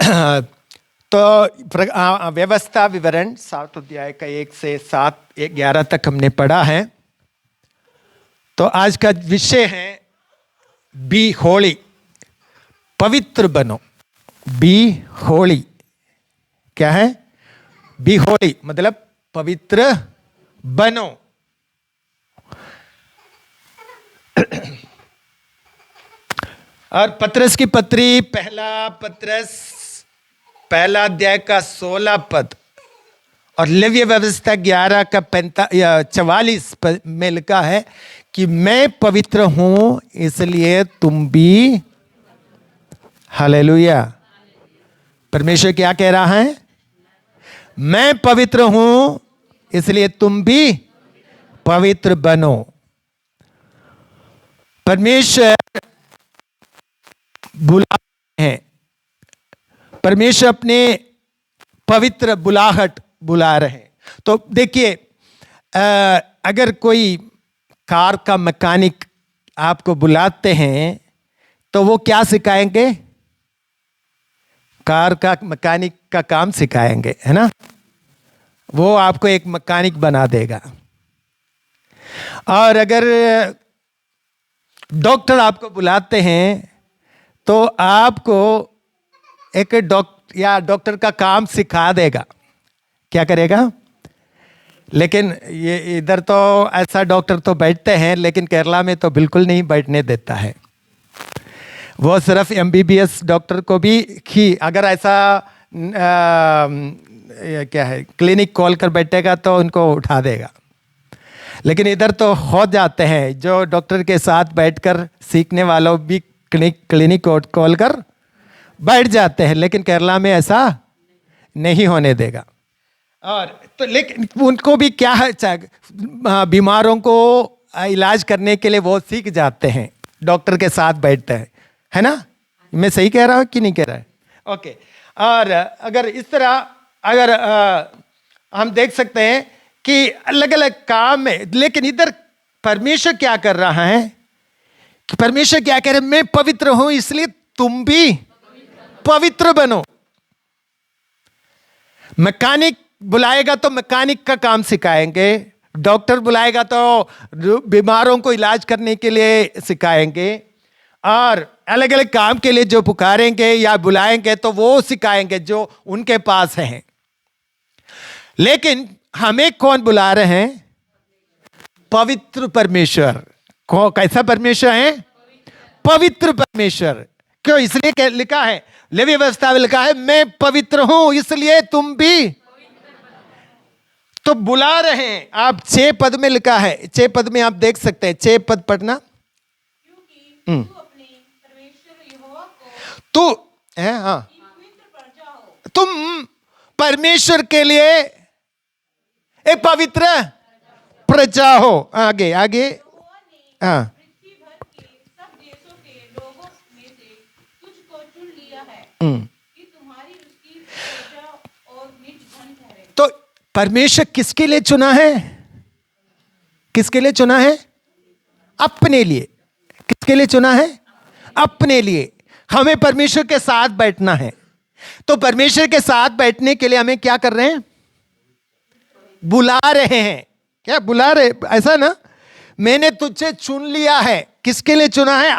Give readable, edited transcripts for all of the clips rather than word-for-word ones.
तो व्यवस्था विवरण 7 अध्याय का 1 से 7 11 तक हमने पढ़ा है। तो आज का विषय है बी होली, पवित्र बनो। बी होली क्या है? बी होली मतलब पवित्र बनो। और पत्रस की पत्री पहला अध्याय का 16 पद और लेव्य व्यवस्था 11 का 44 में लिखा है कि मैं पवित्र हूं इसलिए तुम भी। हालेलुया। परमेश्वर क्या कह रहा है? मैं पवित्र हूं इसलिए तुम भी पवित्र बनो। परमेश्वर बुला है, परमेश्वर अपने पवित्र बुलाहट बुला रहे हैं। तो देखिए, अगर कोई कार का मैकेनिक आपको बुलाते हैं तो वो क्या सिखाएंगे? कार का मैकेनिक का काम सिखाएंगे, है ना? वो आपको एक मैकेनिक बना देगा। और अगर डॉक्टर आपको बुलाते हैं तो आपको एक डॉक्टर का काम सिखा देगा। क्या करेगा? लेकिन ये इधर तो ऐसा डॉक्टर तो बैठते हैं, लेकिन केरला में तो बिल्कुल नहीं बैठने देता है। वो सिर्फ एमबीबीएस डॉक्टर को भी ही अगर ऐसा क्या है क्लिनिक खोल कर बैठेगा तो उनको उठा देगा। लेकिन इधर तो हो जाते हैं, जो डॉक्टर के साथ बैठकर सीखने वालों भी क्लिनिक खोल कर बैठ जाते हैं। लेकिन केरला में ऐसा नहीं होने देगा। और तो लेकिन उनको भी क्या है, बीमारों को इलाज करने के लिए वो सीख जाते हैं, डॉक्टर के साथ बैठते हैं, है ना? मैं सही कह रहा हूँ कि नहीं कह रहा है? ओके। और अगर इस तरह अगर हम देख सकते हैं कि अलग अलग काम है, लेकिन इधर परमेश्वर क्या कर रहा है कि परमेश्वर क्या कह रहे हैं? मैं पवित्र हूं इसलिए तुम भी पवित्र बनो। मैकेनिक बुलाएगा तो मैकेनिक का काम सिखाएंगे, डॉक्टर बुलाएगा तो बीमारों को इलाज करने के लिए सिखाएंगे, और अलग अलग काम के लिए जो पुकारेंगे या बुलाएंगे तो वो सिखाएंगे जो उनके पास हैं। लेकिन हमें कौन बुला रहे हैं? पवित्र परमेश्वर। कैसा परमेश्वर है? पवित्र परमेश्वर। क्यों? इसलिए लिखा है, लेवी व्यवस्था में लिखा है मैं पवित्र हूं इसलिए तुम भी। तो बुला रहे हैं। आप 6 पद में लिखा है, 6 पद में आप देख सकते हैं। 6 पद पढ़ना। तू है, हाँ, तुम परमेश्वर के लिए एक पवित्र प्रजा हो। आगे आगे, हाँ, तो परमेश्वर किसके लिए चुना है? किसके लिए चुना है? अपने लिए। किसके लिए चुना है? अपने लिए। हमें परमेश्वर के साथ बैठना है। तो परमेश्वर के साथ बैठने के लिए हमें क्या कर रहे हैं? बुला रहे हैं। क्या बुला रहे? ऐसा ना, मैंने तुझे चुन लिया है। किसके लिए चुना है?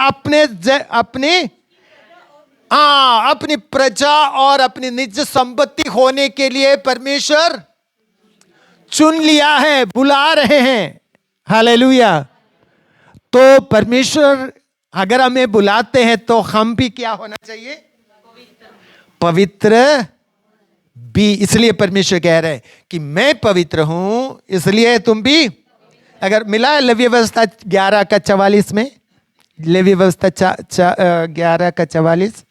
अपनी प्रजा और अपनी निज संपत्ति होने के लिए परमेश्वर चुन लिया है, बुला रहे हैं। हालेलुया। तो परमेश्वर अगर हमें बुलाते हैं तो हम भी क्या होना चाहिए? पवित्र भी। इसलिए परमेश्वर कह रहे हैं कि मैं पवित्र हूं इसलिए तुम भी। अगर मिला है लेवी व्यवस्था 11 का 44 में, लेवी व्यवस्था 11 का 44,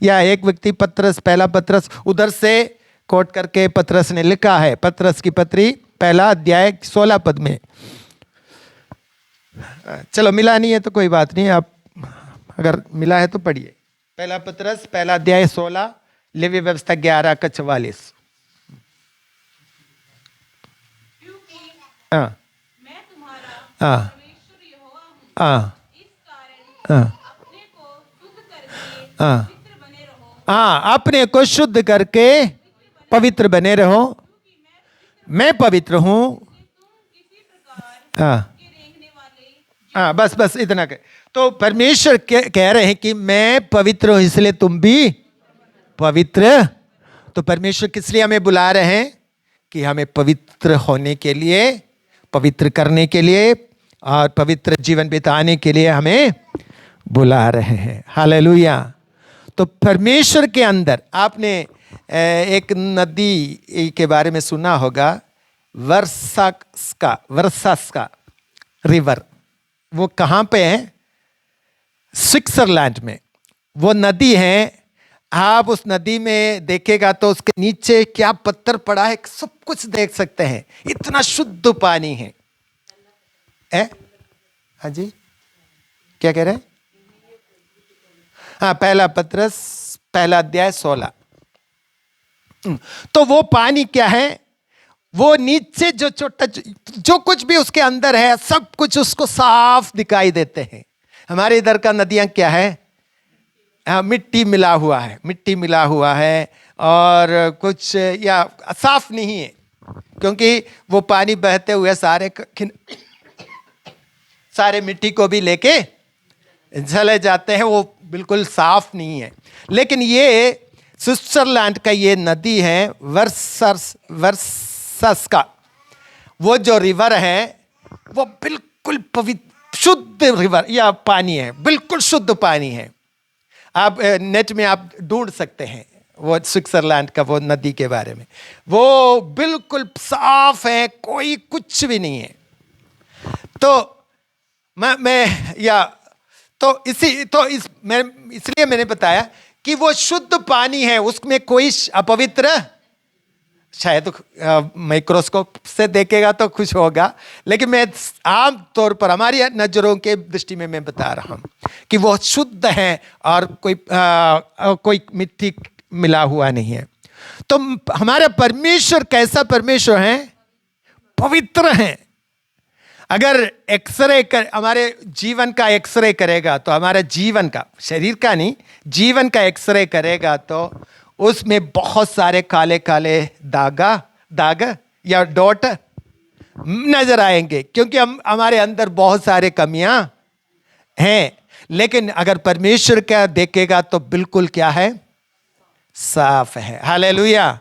या एक व्यक्ति पहला पत्रस उधर से कोट करके पत्रस ने लिखा है, पत्रस की पत्री पहला अध्याय 16 पद में। चलो मिला नहीं है तो कोई बात नहीं, आप अगर मिला है तो पढ़िए। पहला पत्रस पहला अध्याय 16, लेवी व्यवस्था 11 का 44। हाँ, मैं तुम्हारा परमेश्वर यहोवा हूं, इस कारण अपने को शुद्ध करके पवित्र बने रहो, हाँ, अपने को शुद्ध करके पवित्र बने रहो। मैं पवित्र हूं। हाँ हाँ, बस बस इतना कह। तो परमेश्वर कह रहे हैं कि मैं पवित्र हूं इसलिए तुम भी पवित्र। तो परमेश्वर किस लिए हमें बुला रहे हैं? कि हमें पवित्र होने के लिए, पवित्र करने के लिए और पवित्र जीवन बिताने के लिए हमें बुला रहे हैं। हालेलुया। तो परमेश्वर के अंदर आपने एक नदी के बारे में सुना होगा, वर्सास्का रिवर। वो कहाँ पे है? स्विट्जरलैंड में वो नदी है। आप उस नदी में देखेगा तो उसके नीचे क्या पत्थर पड़ा है, सब कुछ देख सकते हैं। इतना शुद्ध पानी है। हाँ जी, क्या कह रहे हैं? हाँ, पहला पत्रस पहला अध्याय 16। तो वो पानी क्या है? वो नीचे जो छोटा जो कुछ भी उसके अंदर है, सब कुछ उसको साफ दिखाई देते हैं। हमारे इधर का नदियां क्या है? मिट्टी मिला हुआ है, मिट्टी मिला हुआ है और कुछ या साफ नहीं है, क्योंकि वो पानी बहते हुए सारे मिट्टी को भी लेके चले जाते हैं। वो बिल्कुल साफ नहीं है। लेकिन ये स्विट्जरलैंड का ये नदी है वर्सास्का, वो जो रिवर है वो बिल्कुल पवित्र शुद्ध रिवर या पानी है, बिल्कुल शुद्ध पानी है। आप नेट में आप ढूंढ सकते हैं वो स्विट्जरलैंड का वो नदी के बारे में। वो बिल्कुल साफ है, कोई कुछ भी नहीं है। तो इसलिए मैंने बताया कि वो शुद्ध पानी है, उसमें कोई अपवित्र, शायद माइक्रोस्कोप से देखेगा तो कुछ होगा, लेकिन मैं आम तौर पर हमारी नजरों के दृष्टि में मैं बता रहा हूं कि वो शुद्ध है और कोई मिट्टी मिला हुआ नहीं है। तो हमारा परमेश्वर कैसा परमेश्वर है? पवित्र है। अगर हमारे जीवन का एक्सरे करेगा तो हमारा जीवन का, शरीर का नहीं, जीवन का एक्सरे करेगा तो उसमें बहुत सारे काले काले दाग या डॉट नजर आएंगे, क्योंकि हमारे अंदर बहुत सारे कमियां हैं। लेकिन अगर परमेश्वर का देखेगा तो बिल्कुल क्या है? साफ है। हालेलुया।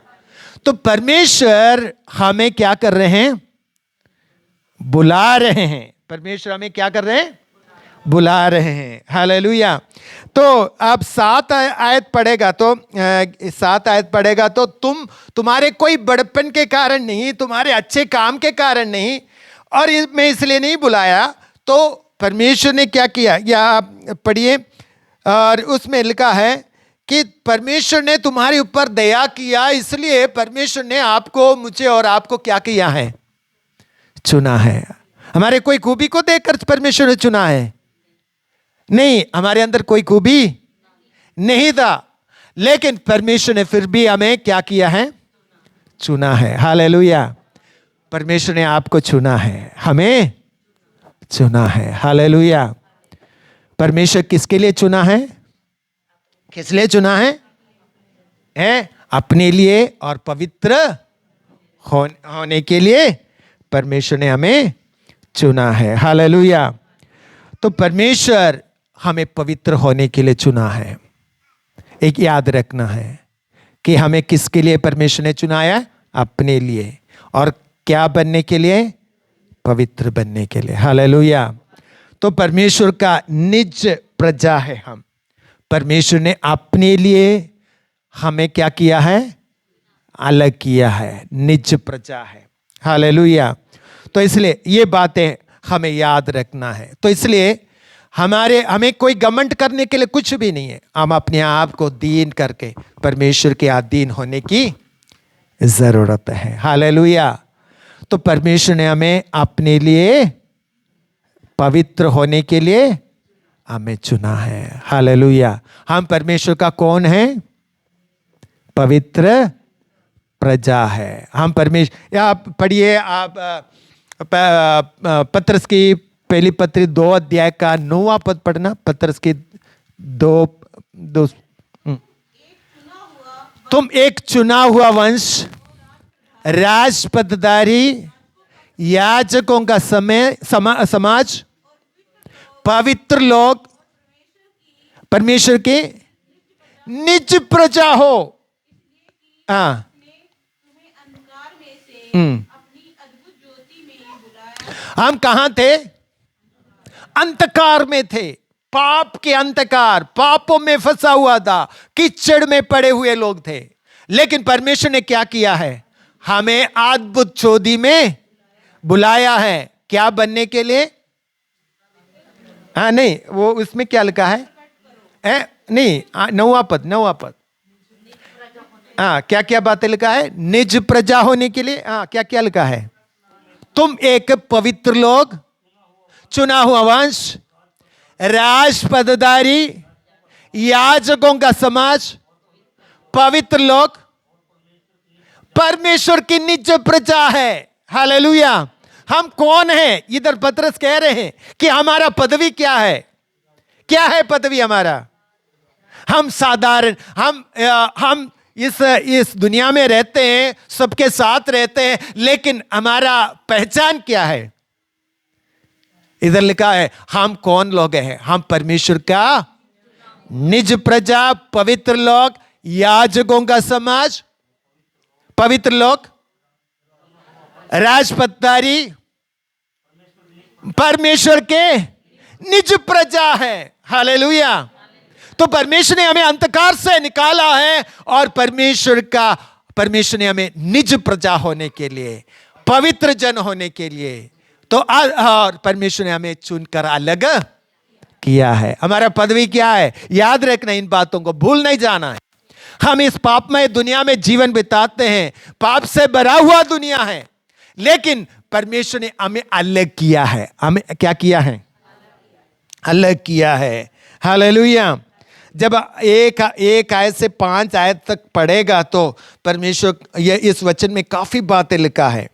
तो परमेश्वर हमें क्या कर रहे हैं? बुला रहे हैं। परमेश्वर हमें क्या कर रहे हैं? बुला रहे हैं। हालेलुया। तो आप 7 आयत पढ़ेगा तो तुम्हारे कोई बड़पन के कारण नहीं, तुम्हारे अच्छे काम के कारण नहीं, और मैं इसलिए नहीं बुलाया। तो परमेश्वर ने क्या किया, या आप पढ़िए, और उसमें लिखा है कि परमेश्वर ने तुम्हारे ऊपर दया किया, इसलिए परमेश्वर ने आपको, मुझे और आपको क्या किया है? चुना है। हमारे कोई खूबी को देखकर परमेश्वर ने चुना है? नहीं, हमारे अंदर कोई खूबी नहीं था, लेकिन परमेश्वर ने फिर भी हमें क्या किया है? चुना है। हालेलुया। परमेश्वर ने आपको चुना है, हमें चुना है। हालेलुया। परमेश्वर किसके लिए चुना है? किस लिए चुना है? अपने लिए और पवित्र होने के लिए परमेश्वर ने हमें चुना है। हालेलुया। तो परमेश्वर हमें पवित्र होने के लिए चुना है। एक याद रखना है कि हमें किसके लिए परमेश्वर ने चुनाया? अपने लिए। और क्या बनने के लिए? पवित्र बनने के लिए। हालेलुया। तो परमेश्वर का निज प्रजा है हम। परमेश्वर ने अपने लिए हमें क्या किया है? अलग किया है, निज प्रजा है। हालेलुया। तो इसलिए ये बातें हमें याद रखना है। तो इसलिए हमें कोई घमंड करने के लिए कुछ भी नहीं है। हम अपने आप को दीन करके परमेश्वर के अधीन होने की जरूरत है। हालेलुया। तो परमेश्वर ने हमें अपने लिए पवित्र होने के लिए हमें चुना है। हालेलुया। हम परमेश्वर का कौन है? पवित्र प्रजा है हम। परमेश्वर, आप पढ़िए, आप पत्रस की पहली पत्री 2 अध्याय का 9वां पद पढ़ना। पत्रस की 2 तुम एक चुना हुआ वंश, राजपदधारी, याजकों का समाज, पवित्र लोग, परमेश्वर की निज प्रजा हो। हाँ, हम कहां थे? अंधकार में थे, पाप के अंधकार, पापों में फंसा हुआ था, कीचड़ में पड़े हुए लोग थे। लेकिन परमेश्वर ने क्या किया है? हमें अद्भुत चोदी में बुलाया है। क्या बनने के लिए? हाँ, नहीं, वो उसमें क्या लिखा है? नहीं, 9वां पद। हाँ, क्या क्या बातें लिखा है? निज प्रजा होने के लिए। हाँ, क्या क्या लिखा है? तुम एक पवित्र लोग, चुना हुआ वंश, राजपदधारी, याजकों का समाज, पवित्र लोग, परमेश्वर की निज प्रजा है। हालेलुया। हम कौन हैं? इधर पतरस कह रहे हैं कि हमारा पदवी क्या है? क्या है पदवी हमारा? हम साधारण, हम इस दुनिया में रहते हैं, सबके साथ रहते हैं, लेकिन हमारा पहचान क्या है? इधर लिखा है हम कौन लोग हैं? हम परमेश्वर का निज प्रजा, पवित्र लोग, याजकों का समाज, पवित्र लोग, राजपदधारी, परमेश्वर के निज प्रजा है। हालेलुया। तो परमेश्वर ने हमें अंधकार से निकाला है और परमेश्वर ने हमें निज प्रजा होने के लिए, पवित्र जन होने के लिए, तो और परमेश्वर ने हमें चुनकर अलग किया है। हमारा पदवी क्या है? याद रखना, इन बातों को भूल नहीं जाना है। हम इस पापमय दुनिया में जीवन बिताते हैं, पाप से भरा हुआ दुनिया है, लेकिन परमेश्वर ने हमें अलग किया है। हमें क्या किया है? अलग किया है। हालेलुया। जब एक आयत से 5 आयत तक पढ़ेगा तो परमेश्वर ये इस वचन में काफी बातें लिखा है।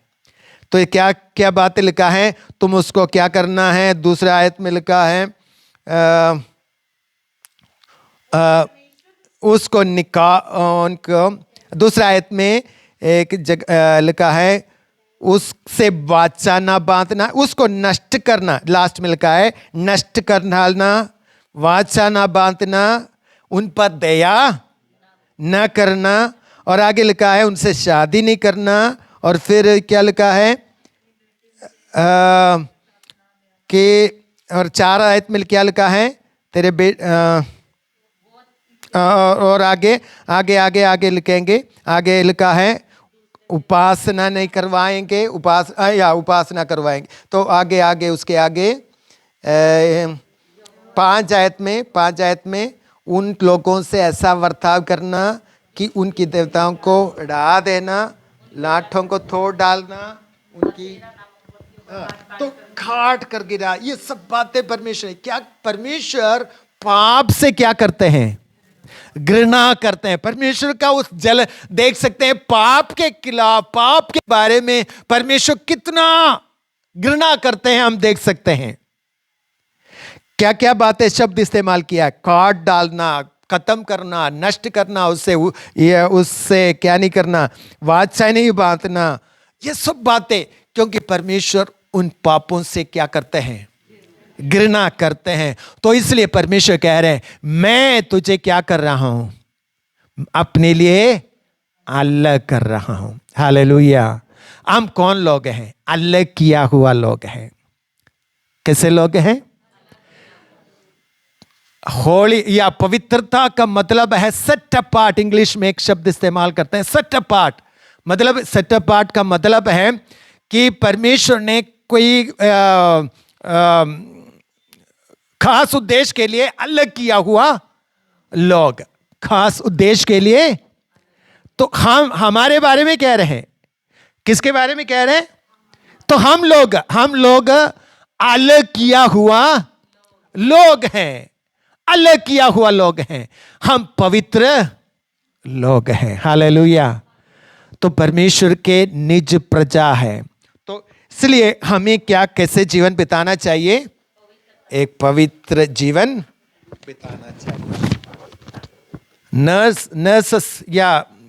तो ये क्या क्या बातें लिखा है? तुम उसको क्या करना है? दूसरा आयत में लिखा है उसको उनको, दूसरा आयत में एक जगह लिखा है उससे वाचा ना बांधना, उसको नष्ट करना। लास्ट में लिखा है नष्ट करना, वाचा ना बांधना, उन पर दया न करना, और आगे लिखा है उनसे शादी नहीं करना। और फिर क्या लिखा है कि और 4 आयत में क्या लिखा है? तेरे और आगे आगे आगे आगे लिखेंगे। आगे लिखा है उपासना नहीं करवाएंगे, उपासना करवाएंगे। तो आगे आगे उसके आगे 5 आयत में उन लोगों से ऐसा बर्ताव करना कि उनकी देवताओं को उड़ा देना, लाठों को तोड़ डालना, उनकी तो काट कर गिरा। ये सब बातें परमेश्वर, क्या परमेश्वर पाप से क्या करते हैं? घृणा करते हैं। परमेश्वर का उस जल देख सकते हैं, पाप के खिलाफ, पाप के बारे में परमेश्वर कितना घृणा करते हैं, हम देख सकते हैं। क्या क्या बातें शब्द इस्तेमाल किया? काट डालना, खत्म करना, नष्ट करना, उससे क्या नहीं करना, वाचा नहीं बांधना। ये सब बातें, क्योंकि परमेश्वर उन पापों से क्या करते हैं? घृणा करते हैं। तो इसलिए परमेश्वर कह रहे हैं मैं तुझे क्या कर रहा हूं? अपने लिए अलग कर रहा हूं। हालेलुया। हम कौन लोग हैं? अलग किया हुआ लोग हैं। कैसे लोग हैं? होली या पवित्रता का मतलब है सेट अपार्ट। इंग्लिश में एक शब्द इस्तेमाल करते हैं सेट अपार्ट। मतलब सेट अपार्ट का मतलब है कि परमेश्वर ने कोई खास उद्देश्य के लिए अलग किया हुआ लोग, खास उद्देश्य के लिए। तो हम हमारे बारे में कह रहे हैं, किसके बारे में कह रहे हैं? तो हम लोग अलग किया हुआ लोग हैं, अलग किया हुआ लोग हैं, हम पवित्र लोग हैं। हालेलुया। तो परमेश्वर के निज प्रजा है। तो इसलिए हमें क्या, कैसे जीवन बिताना चाहिए? एक पवित्र जीवन बिताना चाहिए।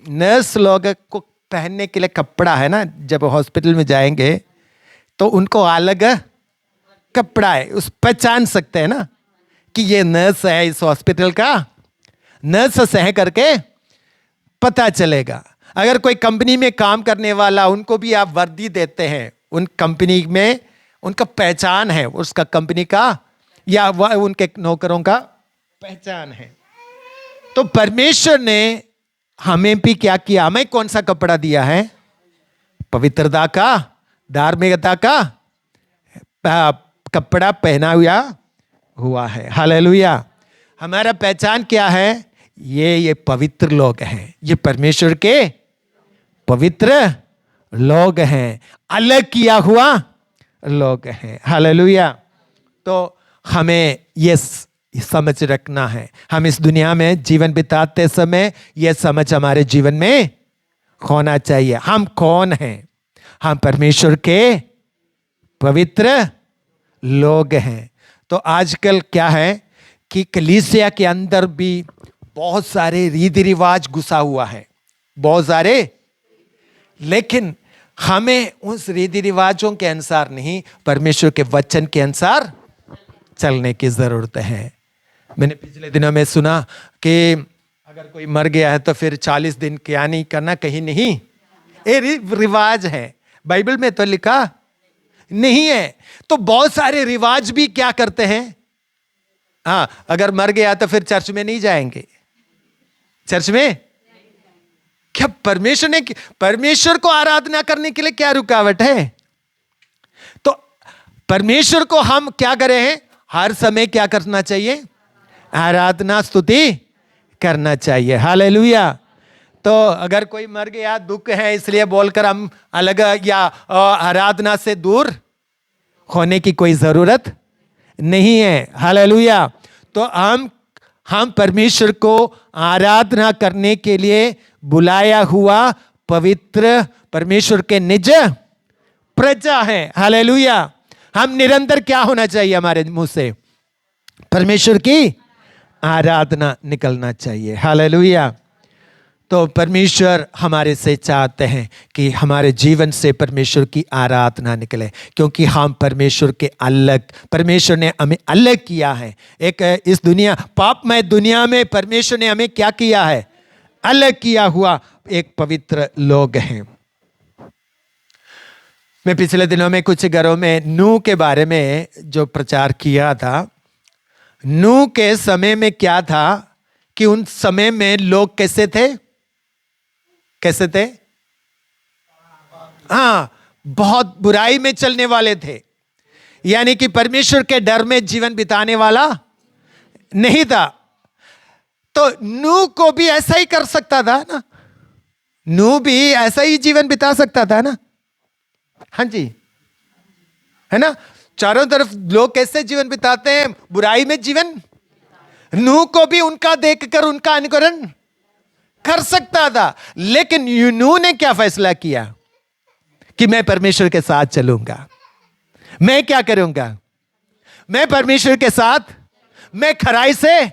नर्स लोग को पहनने के लिए कपड़ा है ना, जब हॉस्पिटल में जाएंगे तो उनको अलग कपड़ा है, उस पहचान सकते हैं ना कि ये नर्स है इस हॉस्पिटल का, नर्स सह करके पता चलेगा। अगर कोई कंपनी में काम करने वाला, उनको भी आप वर्दी देते हैं, उन कंपनी में उनका पहचान है, उसका कंपनी का या वह उनके नौकरों का पहचान है। तो परमेश्वर ने हमें भी क्या किया, हमें कौन सा कपड़ा दिया है? पवित्रता का, धार्मिकता का कपड़ा पहना हुआ है। हालेलुया। हमारा पहचान क्या है? ये पवित्र लोग हैं, ये परमेश्वर के पवित्र लोग हैं, अलग किया हुआ लोग हैं। हालेलुया। तो हमें ये समझ रखना है, हम इस दुनिया में जीवन बिताते समय यह समझ हमारे जीवन में होना चाहिए। हम कौन हैं? हम परमेश्वर के पवित्र लोग हैं। तो आजकल क्या है कि कलीसिया के अंदर भी बहुत सारे रीति रिवाज घुसा हुआ है, बहुत सारे, लेकिन हमें उस रीति रिवाजों के अनुसार नहीं, परमेश्वर के वचन के अनुसार चलने की जरूरत है। मैंने पिछले दिनों में सुना कि अगर कोई मर गया है तो फिर 40 दिन क्या नहीं करना, कहीं नहीं, ये रिवाज है, बाइबल में तो लिखा नहीं है। तो बहुत सारे रिवाज भी क्या करते हैं, हाँ, अगर मर गया तो फिर चर्च में नहीं जाएंगे। चर्च में क्या परमेश्वर को आराधना करने के लिए क्या रुकावट है? तो परमेश्वर को हम क्या करें हैं, हर समय क्या करना चाहिए? आराधना स्तुति करना चाहिए। हालेलुया। तो अगर कोई मर गया, दुख है इसलिए बोलकर हम अलग या आराधना से दूर होने की कोई जरूरत नहीं है। हालेलुया। तो हम परमेश्वर को आराधना करने के लिए बुलाया हुआ पवित्र परमेश्वर के निज प्रजा है। हालेलुया। हम निरंतर क्या होना चाहिए? हमारे मुंह से परमेश्वर की आराधना निकलना चाहिए। हालेलुया। तो परमेश्वर हमारे से चाहते हैं कि हमारे जीवन से परमेश्वर की आराधना निकले, क्योंकि हम परमेश्वर के अलग, परमेश्वर ने हमें अलग किया है। एक इस दुनिया, पापमय दुनिया में परमेश्वर ने हमें क्या किया है? अलग किया हुआ एक पवित्र लोग हैं। मैं पिछले दिनों में कुछ घरों में नूह के बारे में जो प्रचार किया था, नूह के समय में क्या था कि उन समय में लोग कैसे थे? कैसे थे? हाँ, बहुत बुराई में चलने वाले थे, यानी कि परमेश्वर के डर में जीवन बिताने वाला नहीं था। तो नूह को भी ऐसा ही कर सकता था ना, नूह भी ऐसा ही जीवन बिता सकता था ना। हाँ जी, है ना। चारों तरफ लोग कैसे जीवन बिताते हैं? बुराई में जीवन। नूह को भी उनका देखकर उनका अनुकरण कर सकता था, लेकिन नूह ने क्या फैसला किया कि मैं परमेश्वर के साथ चलूंगा। मैं क्या करूंगा? मैं परमेश्वर के साथ, मैं खराई से,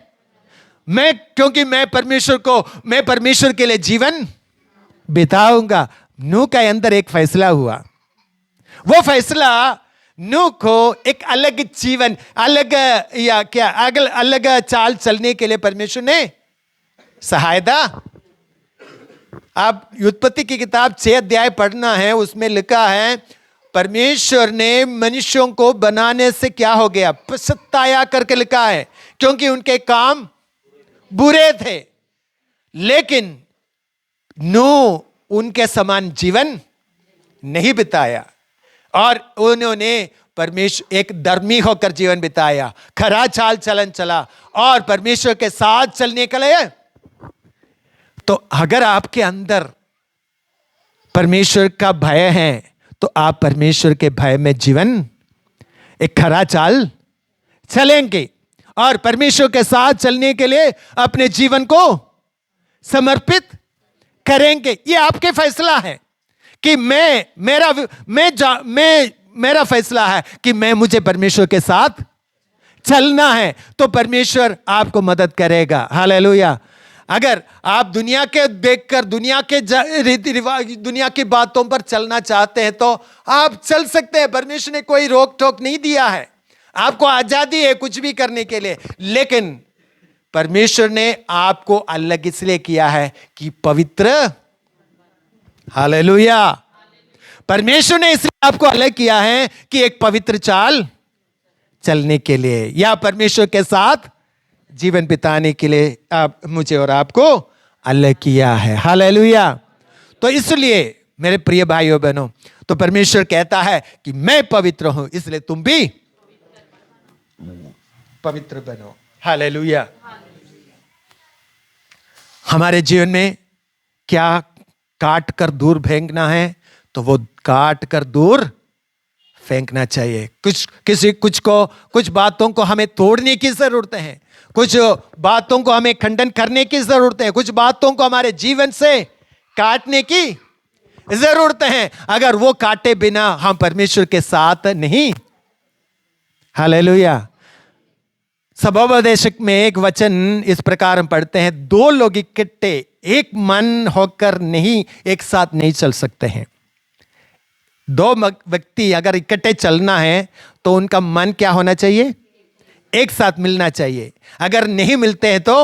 मैं, क्योंकि मैं परमेश्वर के लिए जीवन बिताऊंगा। नूह के अंदर एक फैसला हुआ, वो फैसला नूह को एक अलग जीवन, अलग या क्या अलग चाल चलने के लिए परमेश्वर ने सहायता। आप उत्पत्ति की किताब 6 अध्याय पढ़ना है, उसमें लिखा है परमेश्वर ने मनुष्यों को बनाने से क्या हो गया? पछताया करके लिखा है, क्योंकि उनके काम बुरे थे। लेकिन नूह उनके समान जीवन नहीं बिताया, और उन्होंने परमेश्वर एक धर्मी होकर जीवन बिताया, खरा चाल चलन चला और परमेश्वर के साथ चलने के लिए। तो अगर आपके अंदर परमेश्वर का भय है तो आप परमेश्वर के भय में जीवन एक खरा चाल चलेंगे और परमेश्वर के साथ चलने के लिए अपने जीवन को समर्पित करेंगे। ये आपके फैसला है कि मेरा फैसला है कि मुझे परमेश्वर के साथ चलना है, तो परमेश्वर आपको मदद करेगा। हालेलुया। अगर आप दुनिया के देखकर दुनिया के रीति रिवाज दुनिया की बातों पर चलना चाहते हैं तो आप चल सकते हैं। परमेश्वर ने कोई रोक टोक नहीं दिया है, आपको आजादी है कुछ भी करने के लिए। लेकिन परमेश्वर ने आपको अलग इसलिए किया है कि पवित्र, हालेलुया, परमेश्वर ने इसलिए आपको अलग किया है कि एक पवित्र चाल चलने के लिए या परमेश्वर के साथ जीवन बिताने के लिए आप मुझे और आपको अलग किया है। हालेलुया। तो इसलिए मेरे प्रिय भाइयों बहनों, तो परमेश्वर कहता है कि मैं पवित्र हूं, इसलिए तुम भी पवित्र बनो। हालेलुया। हमारे जीवन में क्या काट कर दूर फेंकना है तो वो काट कर दूर फेंकना चाहिए। कुछ बातों को हमें तोड़ने की जरूरत है, कुछ बातों को हमें खंडन करने की जरूरत है, कुछ बातों को हमारे जीवन से काटने की जरूरत है। अगर वो काटे बिना हम परमेश्वर के साथ नहीं। हालेलुया। सभोपदेशक में एक वचन इस प्रकार हम पढ़ते हैं, दो लोग इकट्ठे एक मन होकर नहीं एक साथ नहीं चल सकते हैं। दो व्यक्ति अगर इकट्ठे चलना है तो उनका मन क्या होना चाहिए? एक साथ मिलना चाहिए। अगर नहीं मिलते हैं तो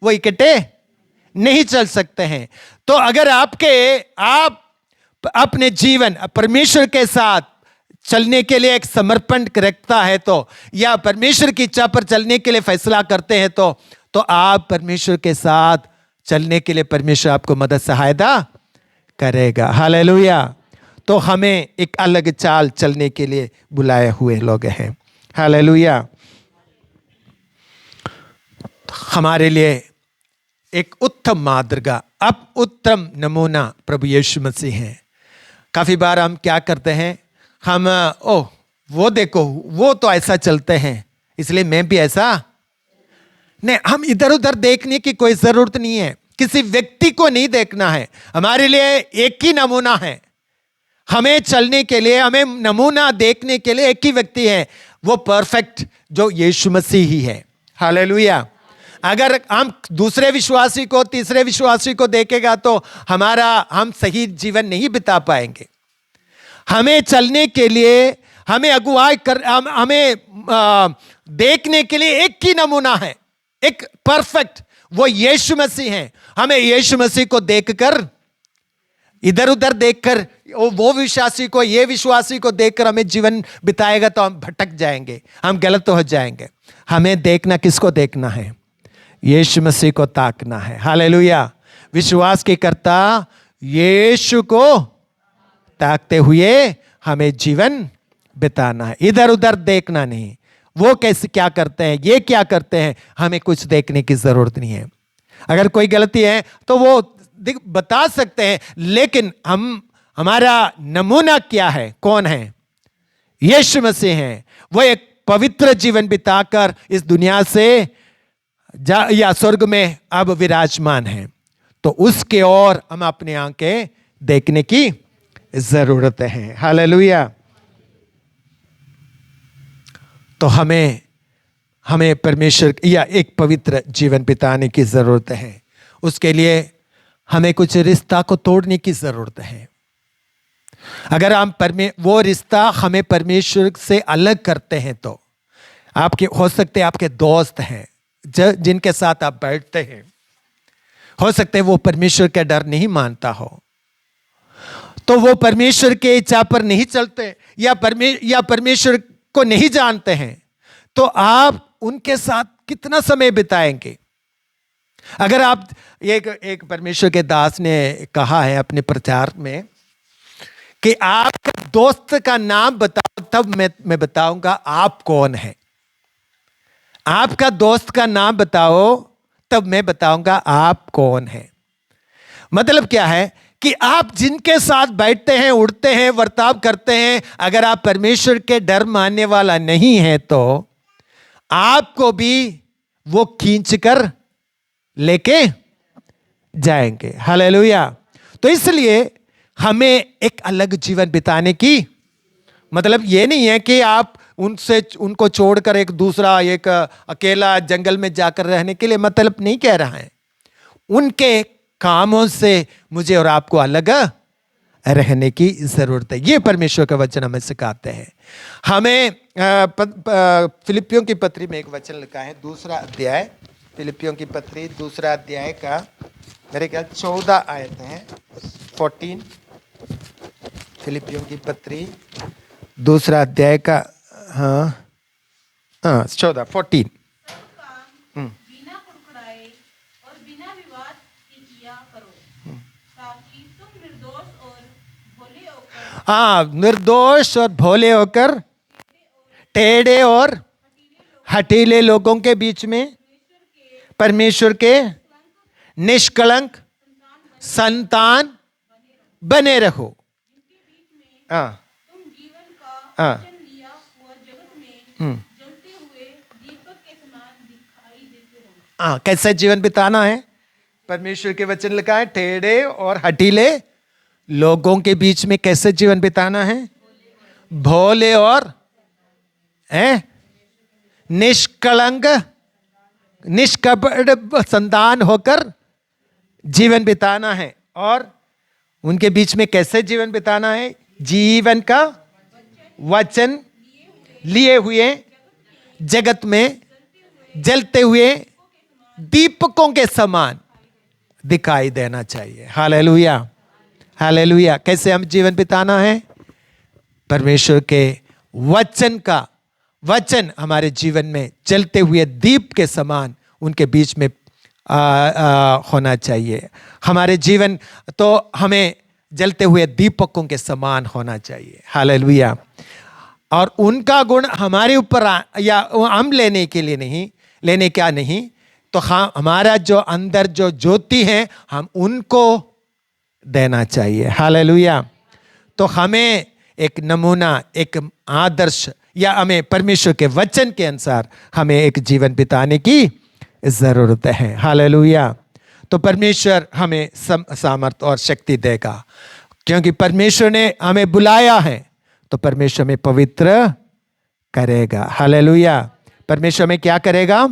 वो इकट्ठे नहीं चल सकते हैं। तो अगर आप अपने जीवन परमेश्वर के साथ चलने के लिए एक समर्पण रखता है तो, या परमेश्वर की इच्छा पर चलने के लिए फैसला करते हैं तो आप परमेश्वर के साथ चलने के लिए परमेश्वर आपको मदद सहायता करेगा। हालेलुया। तो हमें एक अलग चाल चलने के लिए बुलाए हुए लोग हैं। हालेलुया। हमारे लिए एक उत्तम मार्ग, अब उत्तम नमूना प्रभु यीशु मसीह हैं। काफी बार हम क्या करते हैं, हम वो देखो वो तो ऐसा चलते हैं इसलिए मैं भी ऐसा नहीं। हम इधर उधर देखने की कोई जरूरत नहीं है, किसी व्यक्ति को नहीं देखना है। हमारे लिए एक ही नमूना है, हमें चलने के लिए, हमें नमूना देखने के लिए एक ही व्यक्ति है, वो परफेक्ट जो यीशु मसीह ही है। हालेलुया। अगर हम दूसरे विश्वासी को, तीसरे विश्वासी को देखेगा तो हम सही जीवन नहीं बिता पाएंगे। हमें चलने के लिए, हमें अगुवाई कर, हमें देखने के लिए एक ही नमूना है, एक परफेक्ट, वो यीशु मसीह है। हमें यीशु मसीह को देखकर, इधर उधर देखकर वो विश्वासी को, ये विश्वासी को देखकर हमें जीवन बिताएगा तो हम भटक जाएंगे, हम गलत हो जाएंगे। हमें देखना, किसको देखना है? यीशु मसीह को ताकना है। हालेलुया। विश्वास के कर्ता यीशु को ताकते हुए हमें जीवन बिताना है, इधर उधर देखना नहीं। वो कैसे क्या करते हैं, ये क्या करते हैं, हमें कुछ देखने की जरूरत नहीं है। अगर कोई गलती है तो वो बता सकते हैं, लेकिन हमारा नमूना क्या है, कौन है? यीशु मसीह हैं। वो एक पवित्र जीवन बिताकर इस दुनिया से या स्वर्ग में अब विराजमान है, तो उसके ओर हम अपनी आंखें देखने की जरूरत है। हालेलुया। तो हमें परमेश्वर या एक पवित्र जीवन बिताने की जरूरत है। उसके लिए हमें कुछ रिश्ता को तोड़ने की जरूरत है। अगर हम वो रिश्ता हमें परमेश्वर से अलग करते हैं तो आपके, हो सकते हैं आपके दोस्त हैं जिनके साथ आप बैठते हैं, हो सकते हैं वो परमेश्वर का डर नहीं मानता हो, तो वो परमेश्वर के इच्छा पर नहीं चलते या परमेश्वर को नहीं जानते हैं, तो आप उनके साथ कितना समय बिताएंगे? अगर आप एक परमेश्वर के दास ने कहा है अपने प्रचार में कि आप दोस्त का नाम बताओ तब मैं बताऊंगा आप कौन है। आपका दोस्त का नाम बताओ तब मैं बताऊंगा आप कौन है। मतलब क्या है कि आप जिनके साथ बैठते हैं, उठते हैं, वर्ताव करते हैं, अगर आप परमेश्वर के डर मानने वाला नहीं है तो आपको भी वो खींच कर लेके जाएंगे। हालेलुया। तो इसलिए हमें एक अलग जीवन बिताने की, मतलब ये नहीं है कि आप उनको छोड़कर एक अकेला जंगल में जाकर रहने के लिए, मतलब नहीं कह रहा है। उनके कामों से मुझे और आपको अलग रहने की जरूरत है। ये परमेश्वर का वचन हमें सिखाते हैं। हमें फिलिपियों की पत्री में एक वचन लिखा है, 2 अध्याय, फिलिपियों की पत्री 2 अध्याय का मेरे ख्याल 14 आयत है, 14। फिलिपियों की पत्री 2 अध्याय का 14, 14। बिना कुड़कुड़ाए और बिना विवाद के किया करो, ताकि तुम निर्दोष और भोले होकर निर्दोष और भोले होकर टेढ़े और हठीले लोगों के बीच में परमेश्वर के निष्कलंक संतान बने रहो। तुम जीवन का वचन लिया हुआ जगत में जलते हुए दीपक के समान दिखाई देते हो। कैसे जीवन बिताना है? परमेश्वर के वचन लिखा है, टेढ़े और हठीले लोगों के बीच में कैसे जीवन बिताना है? भोले और निष्कलंक निष्कपट संतान होकर जीवन बिताना है। और उनके बीच में कैसे जीवन बिताना है? जीवन का वचन लिए हुए जगत में जलते हुए दीपकों के समान दिखाई देना चाहिए। Hallelujah, hallelujah. कैसे हम जीवन बिताना है? परमेश्वर के वचन हमारे जीवन में जलते हुए दीप के समान उनके बीच में होना चाहिए। हमारे जीवन तो हमें जलते हुए दीपकों के समान होना चाहिए। हालेलुया। और उनका गुण हमारे ऊपर या हम लेने क्या नहीं, तो हमारा जो अंदर जो ज्योति है हम उनको देना चाहिए। हालेलुया। तो हमें एक नमूना, एक आदर्श, या हमें परमेश्वर के वचन के अनुसार हमें एक जीवन बिताने की जरूरत है। हालेलुया। तो परमेश्वर हमें सामर्थ और शक्ति देगा, क्योंकि परमेश्वर ने हमें बुलाया है तो परमेश्वर हमें पवित्र करेगा। हालेलुया। परमेश्वर में क्या करेगा?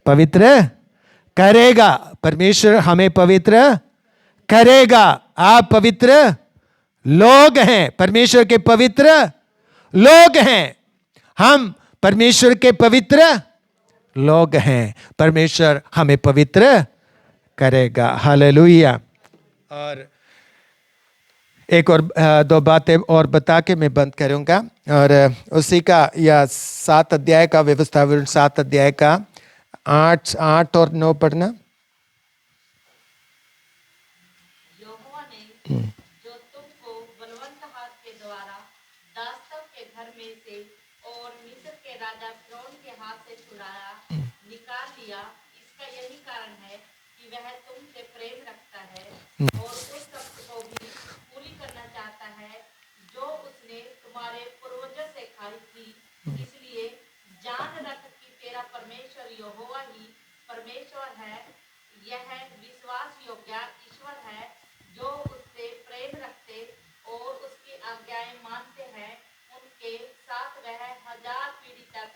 पवित्र करेगा। परमेश्वर हमें पवित्र करेगा। आप पवित्र लोग हैं, परमेश्वर के पवित्र लोग हैं। हम परमेश्वर के पवित्र लोग हैं। परमेश्वर हमें पवित्र करेगा। हालेलुया। और एक और 2 बातें और बता के मैं बंद करूंगा। और उसी का या 7 अध्याय का व्यवस्था, 7 अध्याय का 8 और 9 पढ़ना। यहोवा ने जो तुमको बलवंत हाथ के द्वारा दासत्व के घर में से और मिस्र के राजा फिरौन के हाथ से छुड़ाया निकाल लिया, इसका यही कारण है कि वह तुमसे प्रेम रखता है और उस शब्द को भी पूरी करना चाहता है जो उसने तुम्हारे पूर्वजों से खाई थी। इसलिए जान रख कि तेरा परमेश्वर यहोवा ही परमेश्वर है। यह विश्वास योग्य ईश्वर है जो उससे प्रेम रखते और उसकी आज्ञाएं मानते हैं। उनके साथ वह 1000 पीढ़ी तक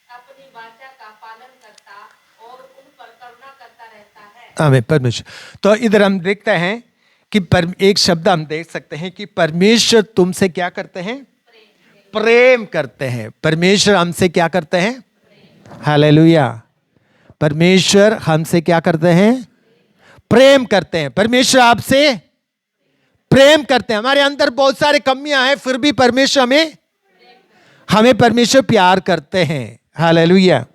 अपनी वाचा का पालन करता और उन पर करुणा करता रहता है। आमीन। परमेश्वर, तो इधर हम देखते हैं कि एक शब्द हम देख सकते हैं कि परमेश्वर तुमसे क्या करते हैं? प्रेम करते हैं। परमेश्वर हमसे क्या करते हैं? हालेलुया। परमेश्वर हमसे क्या करते हैं? प्रेम करते हैं। परमेश्वर आपसे प्रेम करते हैं। हमारे अंदर बहुत सारे कमियां हैं, फिर भी परमेश्वर हमें परमेश्वर प्यार करते हैं। हालेलुया।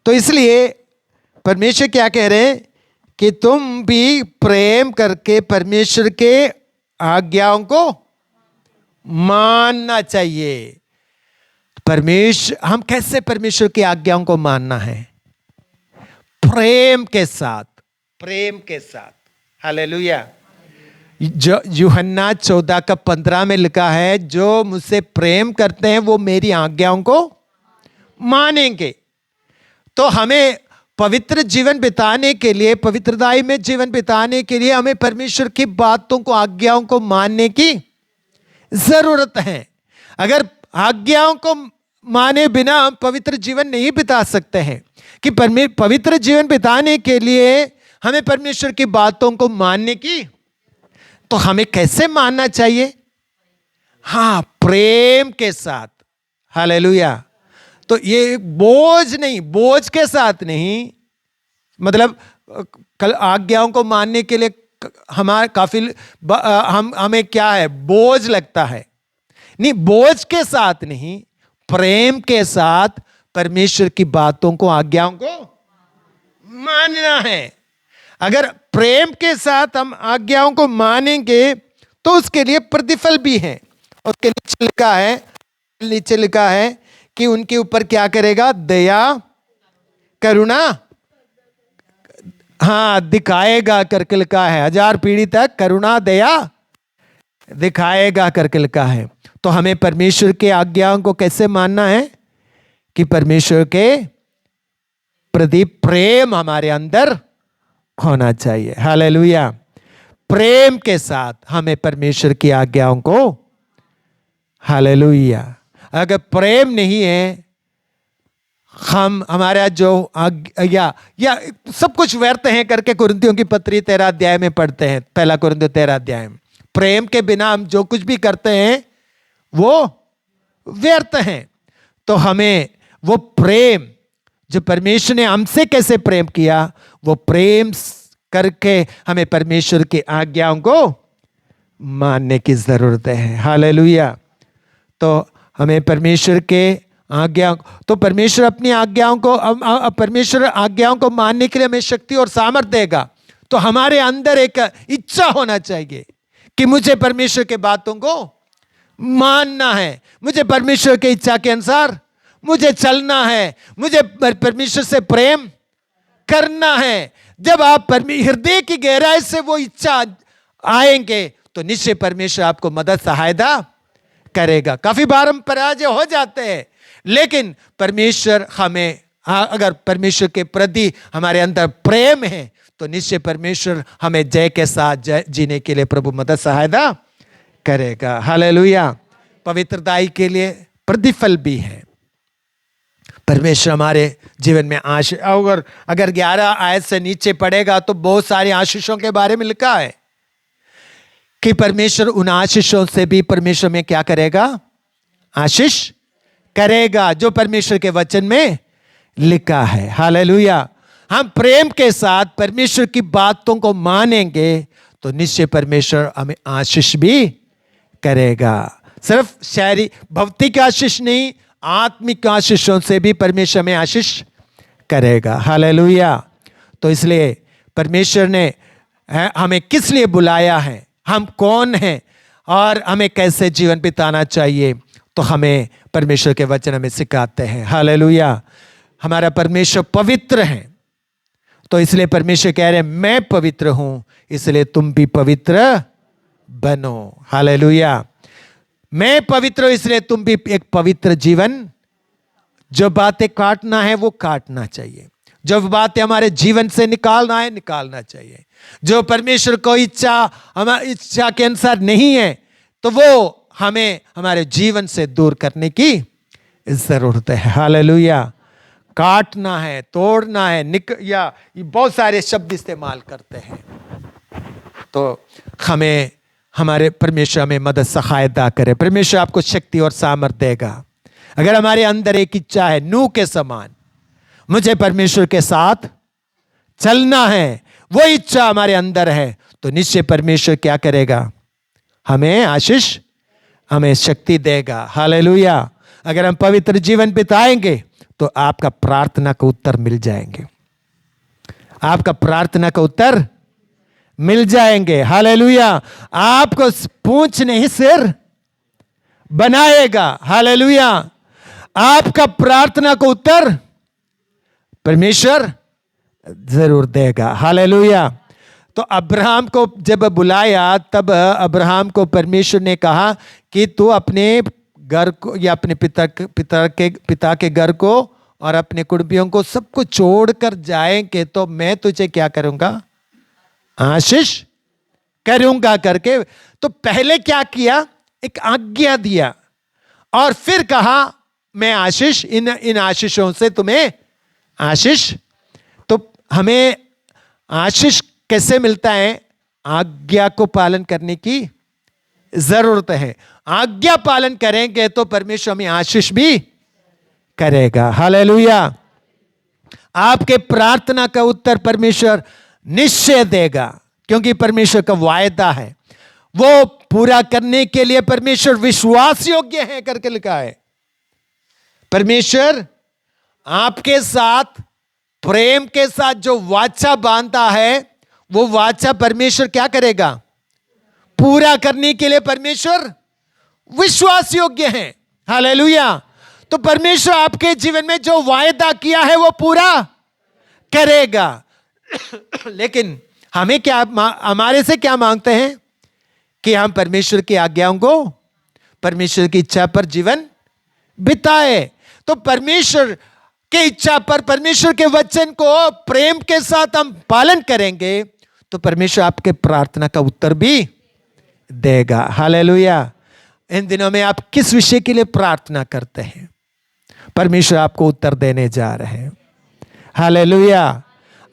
तो इसलिए परमेश्वर क्या कह रहे हैं कि तुम भी प्रेम करके परमेश्वर के आज्ञाओं को मानना चाहिए। परमेश्वर, हम कैसे परमेश्वर की आज्ञाओं को मानना है? प्रेम के साथ, प्रेम के साथ। हालेलुया। जो यूहन्ना 14:15 में लिखा है, जो मुझसे प्रेम करते हैं वो मेरी आज्ञाओं को मानेंगे। तो हमें पवित्र जीवन बिताने के लिए, पवित्रताई में जीवन बिताने के लिए हमें परमेश्वर की बातों को, आज्ञाओं को मानने की जरूरत है। अगर आज्ञाओं को माने बिना हम पवित्र जीवन नहीं बिता सकते हैं। कि पवित्र जीवन बिताने के लिए हमें परमेश्वर की बातों को मानने की, तो हमें कैसे मानना चाहिए? हाँ, प्रेम के साथ। हालेलुया। तो ये बोझ नहीं, बोझ के साथ नहीं, मतलब कल आज्ञाओं को मानने के लिए हमारा काफी हमें क्या है, बोझ लगता है। नहीं, बोझ के साथ नहीं, प्रेम के साथ परमेश्वर की बातों को, आज्ञाओं को मानना है। अगर प्रेम के साथ हम आज्ञाओं को मानेंगे तो उसके लिए प्रतिफल भी है। उसके नीचे लिखा है कि उनके ऊपर क्या करेगा? दया करुणा, हाँ, दिखाएगा करके लिखा है। 1000 पीढ़ी तक करुणा दया दिखाएगा करके लिखा है। तो हमें परमेश्वर के आज्ञाओं को कैसे मानना है? कि परमेश्वर के प्रति प्रेम हमारे अंदर होना चाहिए। हालेलुया। प्रेम के साथ हमें परमेश्वर की आज्ञाओं को, हालेलुया, अगर प्रेम नहीं है, हमारा जो या सब कुछ व्यर्थ है करके कुरिन्थियों की पत्री 13 अध्याय में पढ़ते हैं। पहला कुरिन्थियों 13 अध्याय में, प्रेम के बिना हम जो कुछ भी करते हैं वो व्यर्थ हैं। तो हमें वो प्रेम जो परमेश्वर ने हमसे कैसे प्रेम किया, वो प्रेम करके हमें परमेश्वर की आज्ञाओं को मानने की जरूरत है। हालेलुया। तो हमें परमेश्वर के आज्ञा, तो परमेश्वर अपनी आज्ञाओं को, परमेश्वर आज्ञाओं को मानने के लिए हमें शक्ति और सामर्थ्य देगा। तो हमारे अंदर एक इच्छा होना चाहिए कि मुझे परमेश्वर के बातों को मानना है, मुझे परमेश्वर की इच्छा के अनुसार मुझे चलना है, मुझे परमेश्वर से प्रेम करना है। जब आप हृदय की गहराई से वो इच्छा आएंगे तो निश्चय परमेश्वर आपको मदद सहायता करेगा। काफी बार हम पराजय हो जाते हैं, लेकिन परमेश्वर हमें, अगर परमेश्वर के प्रति हमारे अंदर प्रेम है तो निश्चय परमेश्वर हमें जय के साथ जीने के लिए प्रभु मदद सहायता करेगा। हालेलुया। पवित्रताई के लिए प्रतिफल भी है। परमेश्वर हमारे जीवन में आशीष, अगर 11 आयत से नीचे पढ़ेगा तो बहुत सारी आशीषों के बारे में लिखा है कि परमेश्वर उन आशीषों से भी परमेश्वर में क्या करेगा? आशीष करेगा, जो परमेश्वर के वचन में लिखा है। हालेलुया। हम प्रेम के साथ परमेश्वर की बातों को मानेंगे तो निश्चय परमेश्वर हमें आशीष भी करेगा। सिर्फ शारीरिक भौतिक आशीष नहीं, आत्मिक आशीषों से भी परमेश्वर में आशीष करेगा। हालेलुया। तो इसलिए परमेश्वर ने हमें किस लिए बुलाया है, हम कौन हैं और हमें कैसे जीवन बिताना चाहिए, तो हमें परमेश्वर के वचन हमें सिखाते हैं। हालेलुया। हमारा परमेश्वर पवित्र है, तो इसलिए परमेश्वर कह रहे हैं मैं पवित्र हूं, इसलिए तुम भी पवित्र बनो। हालेलुया। मैं पवित्र हूं, इसलिए तुम भी एक पवित्र जीवन, जो बातें काटना है वो काटना चाहिए, जो बातें हमारे जीवन से निकालना है निकालना चाहिए। जो परमेश्वर को हमारी इच्छा के अनुसार नहीं है तो वो हमें हमारे जीवन से दूर करने की जरूरत है। हालेलुया। काटना है, तोड़ना है, या बहुत सारे शब्द इस्तेमाल करते हैं। तो हमें हमारे परमेश्वर हमें मदद सहायता करे। परमेश्वर आपको शक्ति और सामर्थ्य देगा। अगर हमारे अंदर एक इच्छा है नूह के समान, मुझे परमेश्वर के साथ चलना है, वो इच्छा हमारे अंदर है, तो निश्चय परमेश्वर क्या करेगा? हमें आशीष, हमें शक्ति देगा। हालेलुया। अगर हम पवित्र जीवन बिताएंगे तो आपका प्रार्थना का उत्तर मिल जाएंगे, आपका प्रार्थना का उत्तर मिल जाएंगे। हालेलुया। आपको पूंछ नहीं सिर बनाएगा। हालेलुया। आपका प्रार्थना का उत्तर परमेश्वर जरूर देगा। हालेलुया। तो अब्राहम को जब बुलाया तब अब्राहम को परमेश्वर ने कहा कि तू अपने घर को या अपने पिता के घर को और अपने कुटुंबियों को सबको छोड़कर जाएंगे तो मैं तुझे क्या करूंगा? आशीष करूंगा करके। तो पहले क्या किया? एक आज्ञा दिया और फिर कहा मैं आशीष, इन आशीषों से तुम्हें आशीष। तो हमें आशीष कैसे मिलता है? आज्ञा को पालन करने की जरूरत है। आज्ञा पालन करेंगे तो परमेश्वर हमें आशीष भी करेगा। हालेलुया। आपके प्रार्थना का उत्तर परमेश्वर निश्चय देगा, क्योंकि परमेश्वर का वायदा है। वो पूरा करने के लिए परमेश्वर विश्वास योग्य है करके लिखा है। परमेश्वर आपके साथ प्रेम के साथ जो वाचा बांधता है, वो वाचा परमेश्वर क्या करेगा? पूरा करने के लिए परमेश्वर विश्वास योग्य है। हालेलुया। तो परमेश्वर आपके जीवन में जो वायदा किया है वो पूरा करेगा। लेकिन हमें क्या, हमारे से क्या मांगते हैं? कि हम परमेश्वर की आज्ञाओं को, परमेश्वर की इच्छा पर जीवन बिताए। तो परमेश्वर की इच्छा पर, परमेश्वर के वचन को प्रेम के साथ हम पालन करेंगे तो परमेश्वर आपके प्रार्थना का उत्तर भी देगा। हालेलुया। इन दिनों में आप किस विषय के लिए प्रार्थना करते हैं? परमेश्वर आपको उत्तर देने जा रहे हैं। हालेलुया।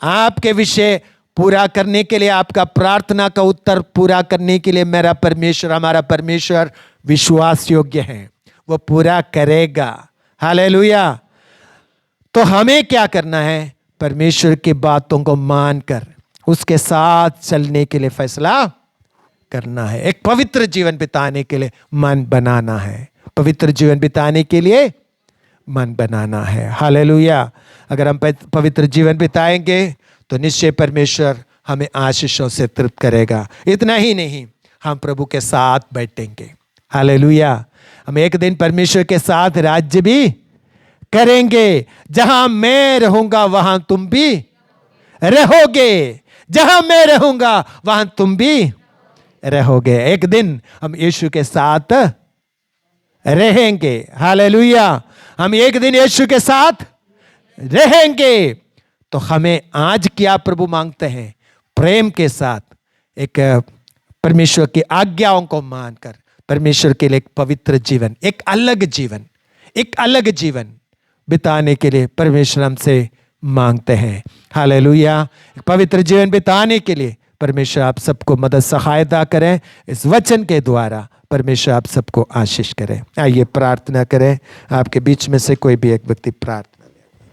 आपके विषय पूरा करने के लिए, आपका प्रार्थना का उत्तर पूरा करने के लिए मेरा परमेश्वर, हमारा परमेश्वर विश्वास योग्य है, वो पूरा करेगा। हालेलुया। तो हमें क्या करना है? परमेश्वर की बातों को मानकर उसके साथ चलने के लिए फैसला करना है। एक पवित्र जीवन बिताने के लिए मन बनाना है। पवित्र जीवन बिताने के लिए मन बनाना है। हालेलुया। अगर हम पवित्र जीवन बिताएंगे तो निश्चय परमेश्वर हमें आशीषों से तृप्त करेगा। इतना ही नहीं, हम प्रभु के साथ बैठेंगे। हालेलुया। हम एक दिन परमेश्वर के साथ राज्य भी करेंगे। जहां मैं रहूंगा वहां तुम भी रहोगे, जहां मैं रहूंगा वहां तुम भी रहोगे। एक दिन हम यीशु के साथ रहेंगे। हालेलुया। हम एक दिन यीशु के साथ रहेंगे। तो हमें आज क्या प्रभु मांगते हैं? प्रेम के साथ एक परमेश्वर की आज्ञाओं को मानकर परमेश्वर के लिए एक पवित्र जीवन, एक अलग जीवन बिताने के लिए परमेश्वर हमसे मांगते हैं। हालेलुया। एक पवित्र जीवन बिताने के लिए परमेश्वर आप सबको मदद सहायता करें। इस वचन के द्वारा परमेश्वर आप सबको आशीष करें। आइए प्रार्थना करें। आपके बीच में से कोई भी एक व्यक्ति प्रार्थना